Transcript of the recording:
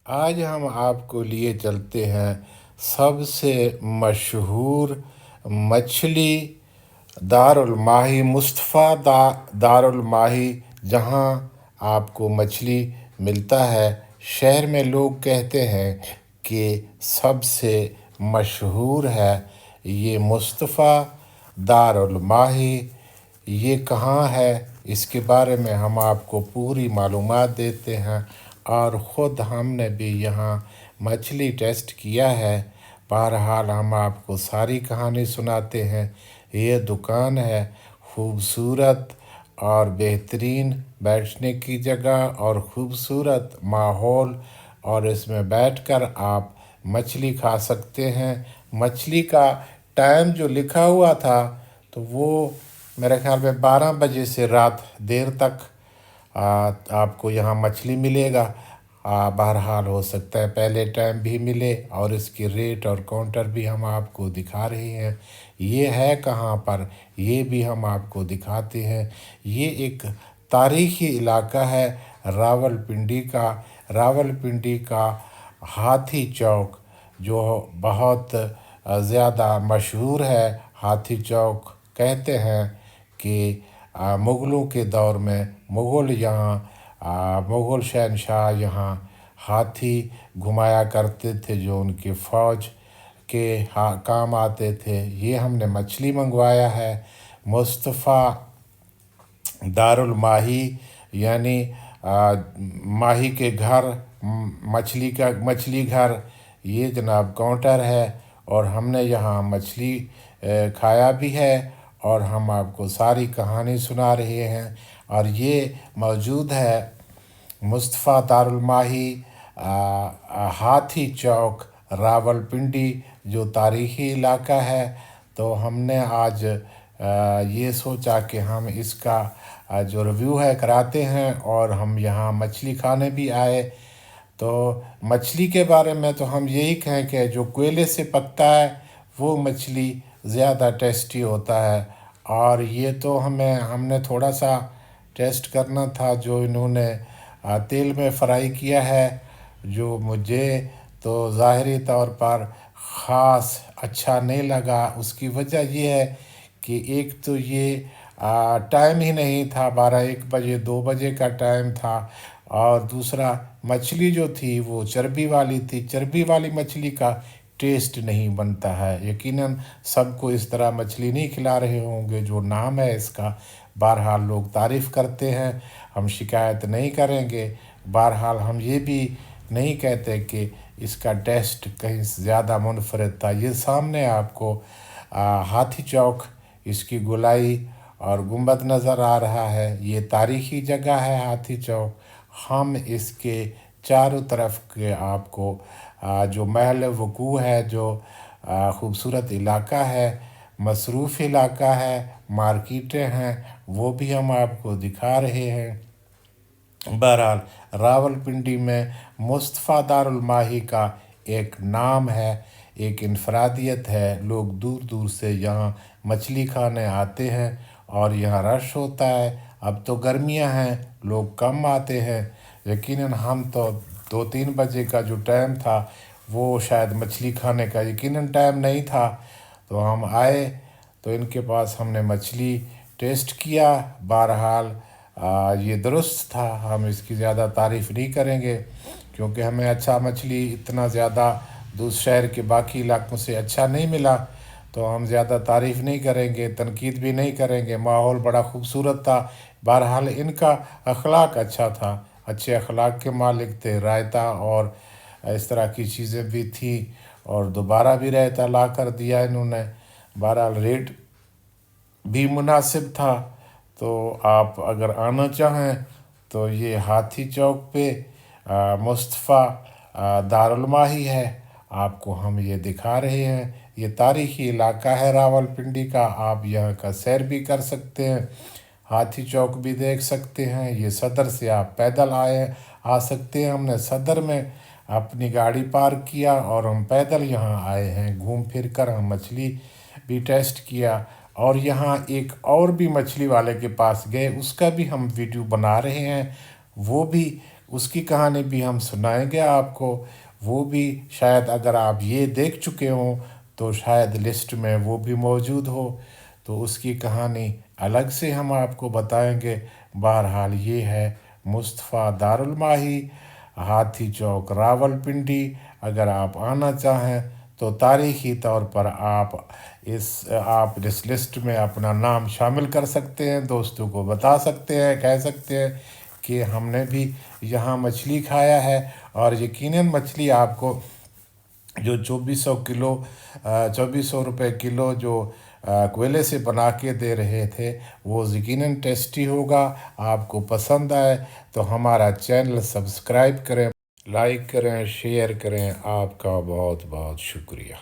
आज हम आपको लिए चलते हैं सबसे मशहूर मछली दारुल माही दारुल माही, जहाँ आपको मछली मिलता है। शहर में लोग कहते हैं कि सबसे मशहूर है ये मुस्तफ़ा दारुल माही। ये कहाँ है, इसके बारे में हम आपको पूरी मालूमात देते हैं और ख़ुद हमने भी यहाँ मछली टेस्ट किया है। बहरहाल हम आपको सारी कहानी सुनाते हैं। ये दुकान है खूबसूरत और बेहतरीन बैठने की जगह और ख़ूबसूरत माहौल, और इसमें बैठकर आप मछली खा सकते हैं। मछली का टाइम जो लिखा हुआ था तो वो मेरे ख्याल में 12 बजे से रात देर तक आपको यहाँ मछली मिलेगा। बहरहाल हो सकता है पहले टाइम भी मिले, और इसकी रेट और काउंटर भी हम आपको दिखा रहे हैं। ये है कहाँ पर, ये भी हम आपको दिखाते हैं। ये एक तारीख़ी इलाका है रावलपिंडी का हाथी चौक, जो बहुत ज़्यादा मशहूर है। हाथी चौक कहते हैं कि मुग़लों के दौर में मुग़ल शहनशाह यहाँ हाथी घुमाया करते थे, जो उनकी फ़ौज के काम आते थे। ये हमने मछली मंगवाया है मुस्तफ़ा दारुल माही, यानी माही के घर, मछली घर। ये जनाब काउंटर है, और हमने यहाँ मछली खाया भी है, और हम आपको सारी कहानी सुना रहे हैं। और ये मौजूद है मुस्तफ़ा दारुल माही हाथी चौक रावलपिंडी, जो तारीख़ी इलाका है। तो हमने आज ये सोचा कि हम इसका जो रिव्यू है कराते हैं, और हम यहाँ मछली खाने भी आए। तो मछली के बारे में तो हम यही कहें कि जो कोयले से पकता है वो मछली ज़्यादा टेस्टी होता है। और ये तो हमने थोड़ा सा टेस्ट करना था जो इन्होंने तेल में फ्राई किया है, जो मुझे तो ज़ाहरी तौर पर ख़ास अच्छा नहीं लगा। उसकी वजह ये है कि एक तो ये टाइम ही नहीं था, 12-1 बजे 2 बजे का टाइम था, और दूसरा मछली जो थी वो चर्बी वाली थी। चर्बी वाली मछली का टेस्ट नहीं बनता है। यकीनन सबको इस तरह मछली नहीं खिला रहे होंगे जो नाम है इसका। बहरहाल लोग तारीफ़ करते हैं, हम शिकायत नहीं करेंगे। बहरहाल हम ये भी नहीं कहते कि इसका टेस्ट कहीं ज़्यादा मुनफरद था। ये सामने आपको हाथी चौक, इसकी गोलाई और गुंबद नज़र आ रहा है। ये तारीख़ी जगह है हाथी चौक। हम इसके चारों तरफ के आपको जो महल वक़ू है, जो ख़ूबसूरत इलाका है, मसरूफ़ इलाका है, मार्केटें हैं, वो भी हम आपको दिखा रहे हैं। बहरहाल रावलपिंडी में मुस्तफ़ा दारुल माही का एक नाम है, एक इनफरादियत है। लोग दूर दूर से यहाँ मछली खाने आते हैं, और यहाँ रश होता है। अब तो गर्मियाँ हैं, लोग कम आते हैं। यकीनन हम तो 2-3 बजे का जो टाइम था वो शायद मछली खाने का यकीनन टाइम नहीं था। तो हम आए तो इनके पास हमने मछली टेस्ट किया। बहरहाल ये दुरुस्त था, हम इसकी ज़्यादा तारीफ़ नहीं करेंगे, क्योंकि हमें अच्छा मछली इतना ज़्यादा दूसरे शहर के बाकी इलाकों से अच्छा नहीं मिला। तो हम ज़्यादा तारीफ़ नहीं करेंगे, तनकीद भी नहीं करेंगे। माहौल बड़ा खूबसूरत था। बहरहाल इनका अखलाक अच्छा था, अच्छे अखलाक के मालिक थे। रायता और इस तरह की चीज़ें भी थी, और दोबारा भी रायता ला कर दिया इन्होंने। बहरहाल रेट भी मुनासिब था। तो आप अगर आना चाहें तो ये हाथी चौक पे मुस्तफ़ा दारुल माही है, आपको हम ये दिखा रहे हैं। ये तारीख़ी इलाका है रावलपिंडी का, आप यहाँ का सैर भी कर सकते हैं, हाथी चौक भी देख सकते हैं। ये सदर से आप पैदल आ सकते हैं। हमने सदर में अपनी गाड़ी पार्क किया और हम पैदल यहाँ आए हैं। घूम फिर कर हम मछली भी टेस्ट किया, और यहाँ एक और भी मछली वाले के पास गए, उसका भी हम वीडियो बना रहे हैं। वो भी उसकी कहानी भी हम सुनाएंगे आपको। वो भी शायद अगर आप ये देख चुके हों तो शायद लिस्ट में वो भी मौजूद हो, तो उसकी कहानी अलग से हम आपको बताएंगे। बहरहाल ये है मुस्तफ़ा दारुल माही, हाथी चौक, रावलपिंडी। अगर आप आना चाहें तो तारीख़ी तौर पर आप इस लिस्ट में अपना नाम शामिल कर सकते हैं, दोस्तों को बता सकते हैं, कह सकते हैं कि हमने भी यहाँ मछली खाया है। और यकीनन मछली आपको जो 2400 रुपये किलो जो कोयले से बना के दे रहे थे, वो यकीनन टेस्टी होगा। आपको पसंद आए तो हमारा चैनल सब्सक्राइब करें, लाइक करें, शेयर करें। आपका बहुत बहुत शुक्रिया।